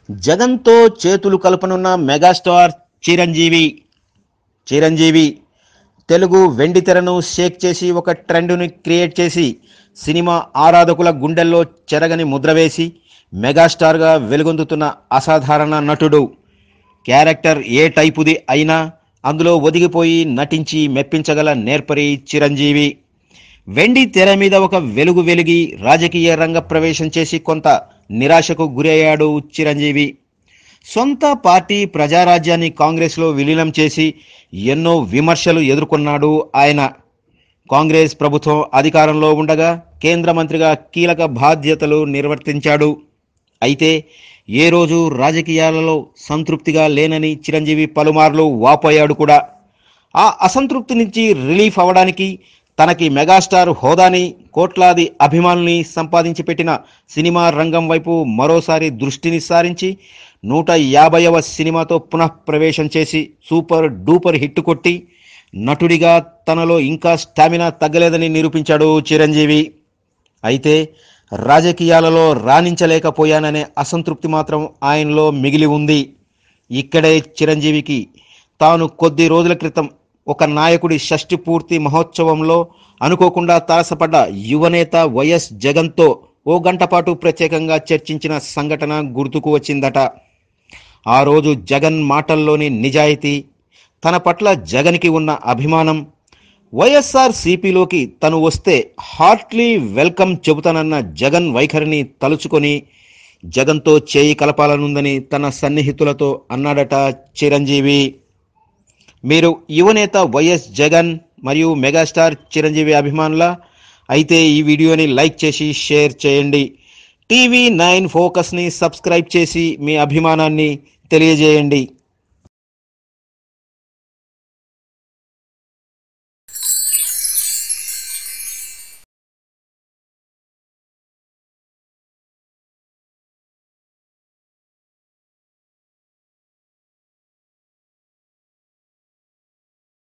జగన్తో చేతులు కలపనున్న మెగాస్టార్ చిరంజీవి తెలుగు వెండితెరను షేక్ చేసి ఒక ట్రెండ్ను క్రియేట్ చేసి సినిమా ఆరాధకుల గుండెల్లో చెరగని ముద్ర వేసి మెగాస్టార్గా వెలుగొందుతున్న అసాధారణ నటుడు. క్యారెక్టర్ ఏ టైపుది అయినా అందులో ఒదిగిపోయి నటించి మెప్పించగల నేర్పరి చిరంజీవి. వెండి తెర మీద ఒక వెలుగు వెలిగి రాజకీయ రంగ ప్రవేశం చేసి కొంత నిరాశకు గురయ్యాడు చిరంజీవి. సొంత పార్టీ ప్రజారాజ్యాన్ని కాంగ్రెస్లో విలీనం చేసి ఎన్నో విమర్శలు ఎదుర్కొన్నాడు ఆయన. కాంగ్రెస్ ప్రభుత్వం అధికారంలో ఉండగా కేంద్ర మంత్రిగా కీలక బాధ్యతలు నిర్వర్తించాడు. అయితే ఏ రోజు రాజకీయాలలో సంతృప్తిగా లేనని చిరంజీవి పలుమార్లు వాపోయాడు కూడా. ఆ అసంతృప్తి నుంచి రిలీఫ్ అవ్వడానికి తనకి మెగాస్టార్ హోదాని, కోట్లాది అభిమానుల్ని సంపాదించి పెట్టిన సినిమా రంగం వైపు మరోసారి దృష్టిని సారించి 150వ సినిమాతో పునః ప్రవేశం చేసి సూపర్ డూపర్ హిట్ కొట్టి నటుడిగా తనలో ఇంకా స్టామినా తగ్గలేదని నిరూపించాడు చిరంజీవి. అయితే రాజకీయాలలో రాణించలేకపోయాననే అసంతృప్తి మాత్రం ఆయనలో మిగిలి ఉంది. ఇక్కడే చిరంజీవికి తాను కొద్ది రోజుల క్రితం ఒక నాయకుడి షష్ఠి పూర్తి మహోత్సవంలో అనుకోకుండా తారసపడ్డ యువనేత వైఎస్ జగన్తో ఓ గంట పాటు ప్రత్యేకంగా చర్చించిన సంఘటన గుర్తుకు వచ్చిందట. ఆ రోజు జగన్ మాటల్లోని నిజాయితీ, తన పట్ల జగన్కి ఉన్న అభిమానం, వైఎస్ఆర్ సిపిలోకి తను వస్తే హార్ట్లీ వెల్కమ్ చెబుతానన్న జగన్ వైఖరిని తలుచుకొని జగన్తో చేయి కలపాలనుందని తన సన్నిహితులతో అన్నాడట చిరంజీవి. మీరు యువనేత వైఎస్ జగన్ మరియు మెగాస్టార్ చిరంజీవి అభిమానుల అయితే ఈ వీడియోని లైక్ చేసి షేర్ చేయండి. టీవీ 9 ఫోకస్ని సబ్స్క్రైబ్ చేసి మీ అభిమానాన్ని తెలియజేయండి.